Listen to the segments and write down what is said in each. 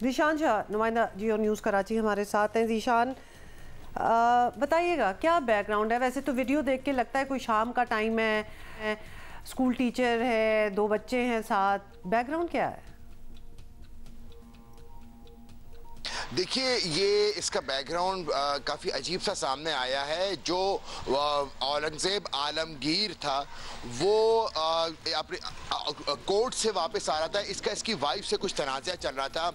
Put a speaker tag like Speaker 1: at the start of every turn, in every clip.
Speaker 1: ज़ीशान शाह, नुमाइंदा जियो न्यूज़ कराची हमारे साथ हैं। ज़ीशान, बताइएगा क्या बैकग्राउंड है? वैसे तो वीडियो देख के लगता है कोई शाम का टाइम है, स्कूल टीचर है, 2 बच्चे हैं साथ, बैकग्राउंड क्या है?
Speaker 2: देखिए, ये इसका बैकग्राउंड काफ़ी अजीब सा सामने आया है। जो औरंगज़ेब आलमगीर था वो अपने कोर्ट से वापस आ रहा था। इसकी वाइफ से कुछ तनाज़ा चल रहा था।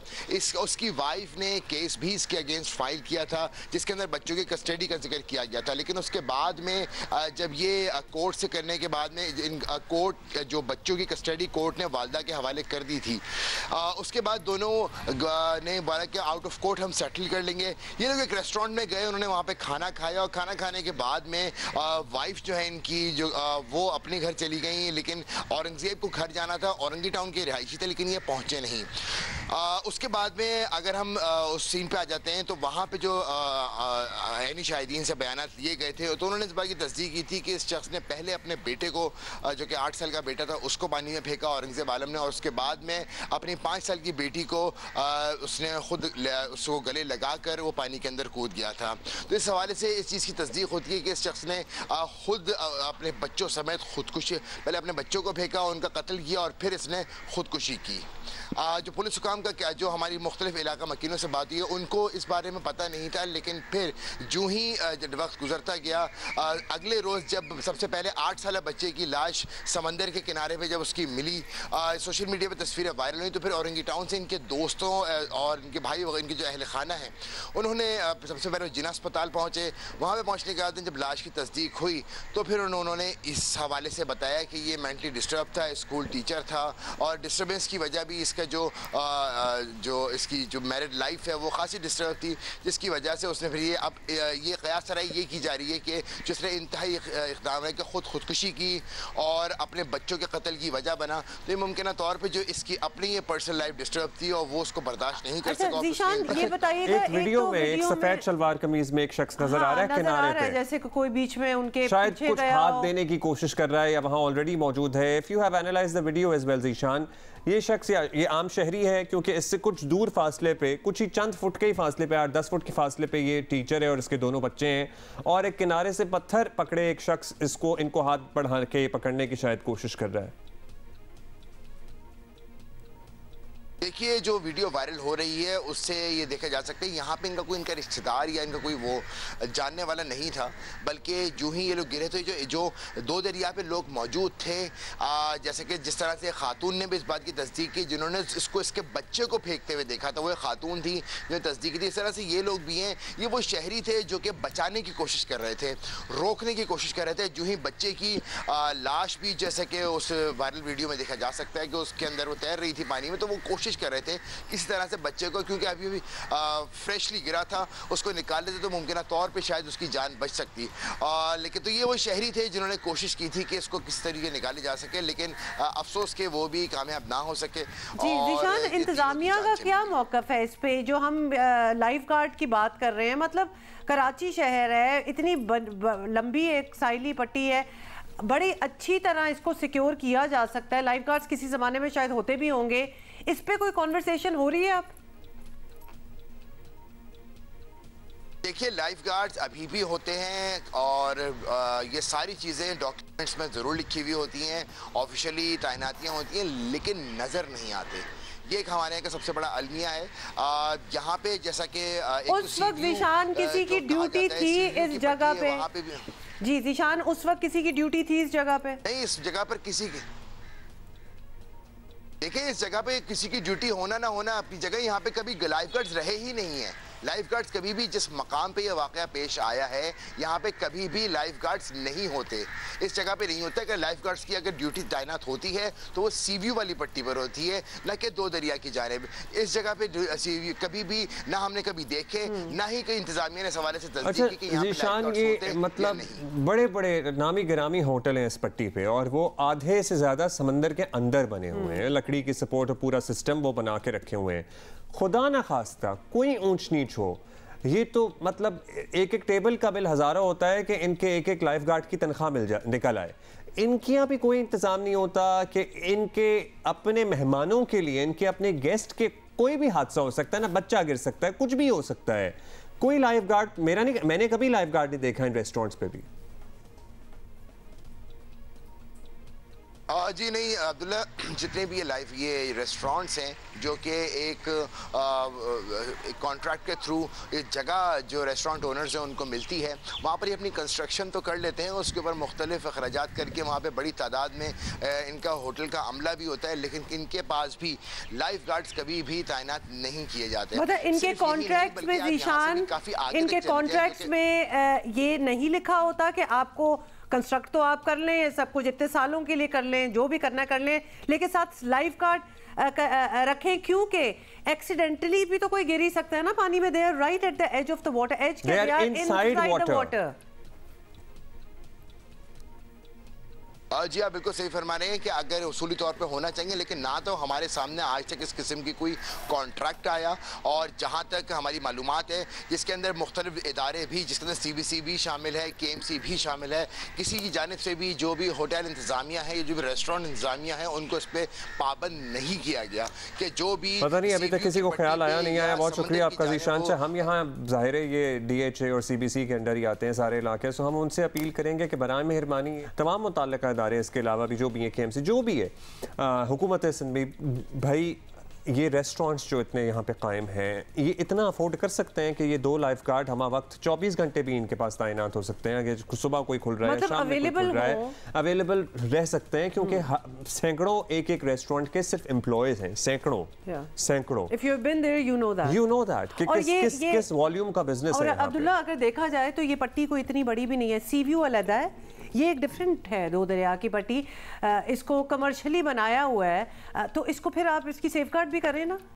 Speaker 2: उसकी वाइफ ने केस भी इसके अगेंस्ट फाइल किया था जिसके अंदर बच्चों की कस्टडी का जिक्र किया गया था। लेकिन उसके बाद में जब ये कोर्ट से करने के बाद में कोर्ट जो बच्चों की कस्टडी कोर्ट ने वालदा के हवाले कर दी थी, उसके बाद दोनों ने बोला कि आउट ऑफ कोर्ट हम सेटल कर लेंगे। ये लोग एक रेस्टोरेंट में गए, उन्होंने वहाँ पे खाना खाया और खाना खाने के बाद में वाइफ जो है इनकी जो वो अपने घर चली गई। लेकिन औरंगज़ेब को घर जाना था, औरंगी टाउन के रिहायशी थे, लेकिन ये पहुँचे नहीं। उसके बाद में अगर हम उस सीन पे आ जाते हैं तो वहाँ पे जो ऐनी शाहिदीन से बयान लिए गए थे तो उन्होंने इस बात की तस्दीक की थी कि इस शख्स ने पहले अपने बेटे को जो कि 8 साल का बेटा था उसको पानी में फेंका औरंगज़ेब आलम ने, और उसके बाद में अपनी 5 साल की बेटी को उसने खुद उसको गले लगाकर वो पानी के अंदर कूद गया था। तो इस हवाले से इस चीज़ की तस्दीक होती है कि इस शख्स ने खुद अपने बच्चों समेत खुदकुशी, पहले अपने बच्चों को फेंका, उनका कत्ल किया और फिर इसने खुदकुशी की। जो पुलिस हुकाम का क्या, जो हमारी मुख्तलिफ इलाका मकीनों से बात हुई है उनको इस बारे में पता नहीं था। लेकिन फिर जो ही वक्त गुजरता गया, अगले रोज़ जब सबसे पहले 8 साल बच्चे की लाश समंदर के किनारे पे जब उसकी मिली, सोशल मीडिया पे तस्वीरें वायरल हुई, तो फिर औरंगी टाउन से इनके दोस्तों और इनके भाई वगैरह, इनके जो अहल खाना हैं, उन्होंने सबसे पहले जिना अस्पताल पहुँचे। वहाँ पर पहुँचने के बाद जब लाश की तस्दीक हुई तो फिर उन्होंने इस हवाले से बताया कि ये मेंटली डिस्टर्ब था, स्कूल टीचर था और डिस्टर्बेंस की वजह भी इसका जो इसकी जो मैरिड लाइफ है वो खासी डिस्टर्ब थी, जिसकी वजह से उसने फिर ये अब ये क़यास सराई ये की जा रही है कि जिसने इंतहाई इक़दाम है कि खुदकुशी की और अपने बच्चों के कत्ल की वजह बना, तो ये मुमकिन तौर पे जो इसकी अपनी ये पर्सनल लाइफ डिस्टर्ब थी और वो उसको बर्दाश्त नहीं कर सका।
Speaker 1: ज़ीशान, ये बताइएगा,
Speaker 3: एक वीडियो में एक सफेद शलवार कमीज में एक शख्स नजर आ रहा है किनारे पे,
Speaker 1: जैसे कोई बीच में उनके
Speaker 3: शायद कुछ हाथ देने की कोशिश कर रहा है या वहां ऑलरेडी मौजूद है। If you have analysed the video as well Zeeshan, ये शख्स ये आम शहरी है क्योंकि इससे कुछ दूर फासले पे, कुछ ही चंद फुट के ही फासले पे, 8-10 फुट के फासले पे ये टीचर है और इसके दोनों बच्चे हैं, और एक किनारे से पत्थर पकड़े एक शख्स इनको हाथ बढ़ा के पकड़ने की शायद कोशिश कर रहा है।
Speaker 2: देखिए, जो वीडियो वायरल हो रही है उससे ये देखा जा सकता है यहाँ पे इनका रिश्तेदार या इनका कोई वो जानने वाला नहीं था, बल्कि जो ही ये लोग गिरे थे जो 2 दरिया पे लोग मौजूद थे। जैसे कि जिस तरह से खातून ने भी इस बात की तस्दीक की, जिन्होंने इसके बच्चे को फेंकते हुए देखा था, वो खातून थी जो तस्दीक की थी। इस तरह से ये लोग भी हैं, ये वो शहरी थे जो कि बचाने की कोशिश कर रहे थे, रोकने की कोशिश कर रहे थे। जो ही बच्चे की लाश भी, जैसे कि उस वायरल वीडियो में देखा जा सकता है कि उसके अंदर वो तैर रही थी पानी में, तो वो कोशिश कर रहे थे इसी तरह से बच्चे को, क्योंकि अभी फ्रेशली गिरा था, उसको निकाल लेते तो मुमकिन तौर पे शायद उसकी जान बच सकती। लेकिन तो ये वो शहरी थे जिन्होंने कोशिश की थी कि इसको किस तरीके निकाले जा सके, लेकिन अफसोस के वो भी कामयाब ना हो सके।
Speaker 1: ज़ीशान, इंतजामिया का क्या मौक़िफ़ है इस पे? जो हम लाइफ गार्ड की बात कर रहे हैं, मतलब कराची शहर है, इतनी लंबी एक साइली पट्टी है, बड़ी अच्छी तरह इसको सिक्योर किया जा सकता है। लाइफ गार्ड्स किसी ज़माने में शायद होते भी होंगे, इस पे कोई कॉन्वर्सेशन हो रही है अब?
Speaker 2: देखिए, लाइफ गार्ड्स अभी भी होते हैं और ये सारी चीज़ें डॉक्यूमेंट्स में ज़रूर लिखी हुई होती हैं, ऑफिशियली तैनातियाँ होती हैं, लेकिन नज़र नहीं आते। ये एक हमारे यहाँ का सबसे बड़ा अलमिया है। यहाँ पे जैसा कि
Speaker 1: उस वक्त ज़ीशान किसी की ड्यूटी थी इस जगह पे, जी ज़ीशान, उस वक्त किसी की ड्यूटी थी इस जगह पे?
Speaker 2: नहीं, इस जगह पर किसी की, देखिए इस जगह पे किसी की ड्यूटी होना ना होना अपनी जगह, यहाँ पे कभी लाइफ गार्ड्स रहे ही नहीं है। लाइफ गार्ड्स कभी भी जिस मकाम पे ये वाक़या पेश आया है, यहाँ पे कभी भी लाइफ गार्ड्स नहीं होते, इस जगह पे नहीं होता। कि लाइफ गार्ड्स की अगर ड्यूटी तैनात होती है तो वो सीव्यू वाली पट्टी पर होती है, न कि 2 दरिया की जानिब। इस जगह पे सीव्यू कभी भी ना हमने कभी देखे, ना ही कोई इंतजामिया ने इस हवाले से तस्दीक की कि यहाँ पे लाइफ गार्ड्स होते हैं।
Speaker 3: मतलब बड़े बड़े नामी गिरामी होटल हैं इस पट्टी पे और वो आधे से ज़्यादा समंदर के अंदर बने हुए हैं, लकड़ी की सपोर्ट और पूरा सिस्टम वो बना के रखे हुए हैं। खुदा न खास्ता कोई ऊंच नीच हो, ये तो मतलब एक टेबल का बिल हज़ारों होता है कि इनके एक लाइफ गार्ड की तनख्वाह निकल आए। इनके यहाँ भी कोई इंतज़ाम नहीं होता कि इनके अपने मेहमानों के लिए, इनके अपने गेस्ट के कोई भी हादसा हो सकता है ना, बच्चा गिर सकता है, कुछ भी हो सकता है। कोई लाइफ गार्ड मैंने कभी लाइफ गार्ड नहीं देखा इन रेस्टोरेंट्स पे भी।
Speaker 2: जी नहीं अब्दुल्ला, जितने भी ये रेस्टोरेंट्स हैं जो कि एक कॉन्ट्रैक्ट के थ्रू एक जगह जो रेस्टोरेंट ओनर्स हैं उनको मिलती है, वहाँ पर ये अपनी कंस्ट्रक्शन तो कर लेते हैं, उसके ऊपर मुख्तलिफ अखराजात करके वहाँ पे बड़ी तादाद में इनका होटल का अमला भी होता है, लेकिन इनके पास भी लाइफ गार्ड्स कभी भी तैनात नहीं किए जाते।
Speaker 1: मतलब इनके कॉन्ट्रैक्ट में ज़ीशान, इनके कॉन्ट्रैक्ट में ये नहीं लिखा होता कि आपको कंस्ट्रक्ट तो आप कर लें, सब कुछ इतने सालों के लिए कर लें, जो भी करना कर लें, लेकिन साथ लाइफ गार्ड रखें, क्योंकि एक्सीडेंटली भी तो कोई गिर ही सकता है ना पानी में। They are right at the edge of the water, edge के they are inside the water.
Speaker 2: जी आप बिल्कुल सही फरमा रहे हैं कि अगर उसूली तौर पे होना चाहिए, लेकिन ना तो हमारे सामने आज तक इस किस्म की कोई कॉन्ट्रैक्ट आया, और जहाँ तक हमारी मालूमात है जिसके अंदर मुख्तलिफ इदारे भी, जिसके अंदर CBC भी शामिल है, KMC भी शामिल है, किसी की जानिब से भी जो भी होटल इंतज़ामिया है, जो भी रेस्टोरेंट इंतज़ामिया है, उनको इस पर पाबंद नहीं किया गया कि जो भी
Speaker 3: पता नहीं अभी तक किसी को ख्याल आया नहीं आया। बहुत शुक्रिया आपका ज़ीशान से। हम यहाँ ज़ाहिर है ये DHA और CBC के अंडर ही आते हैं सारे इलाके, सो हम उनसे अपील करेंगे कि बराए मेहरबानी तमाम मुताल्लिका इदारे, इसके अलावा भी जो भी है KMC जो भी है, हुकूमत सिंध भी, भाई ये रेस्टोरेंट्स जो इतने यहाँ पे कायम हैं, ये इतना अफोर्ड कर सकते हैं कि ये 2 लाइफ गार्ड हम वक्त 24 घंटे भी इनके पास तैनात हो सकते हैं। अगर सुबह कोई खुल रहा है,
Speaker 1: मतलब
Speaker 3: शाम में कोई खुल रहा है, अवेलेबल रह सकते हैं, क्योंकि सैकड़ों एक रेस्टोरेंट के सिर्फ एम्प्लॉयज हैं, सैकड़ों।
Speaker 1: If you've been there, you know that
Speaker 3: कि किस वॉल्यूम का बिजनेस है।
Speaker 1: अब्दुल्ला अगर देखा जाए तो ये पट्टी कोई इतनी बड़ी भी नहीं है, सी व्यू अलग है, ये एक डिफरेंट है दो दरिया की पट्टी, इसको कमर्शियली बनाया हुआ है, तो इसको फिर आप इसकी सेफगार्ड भी करें ना।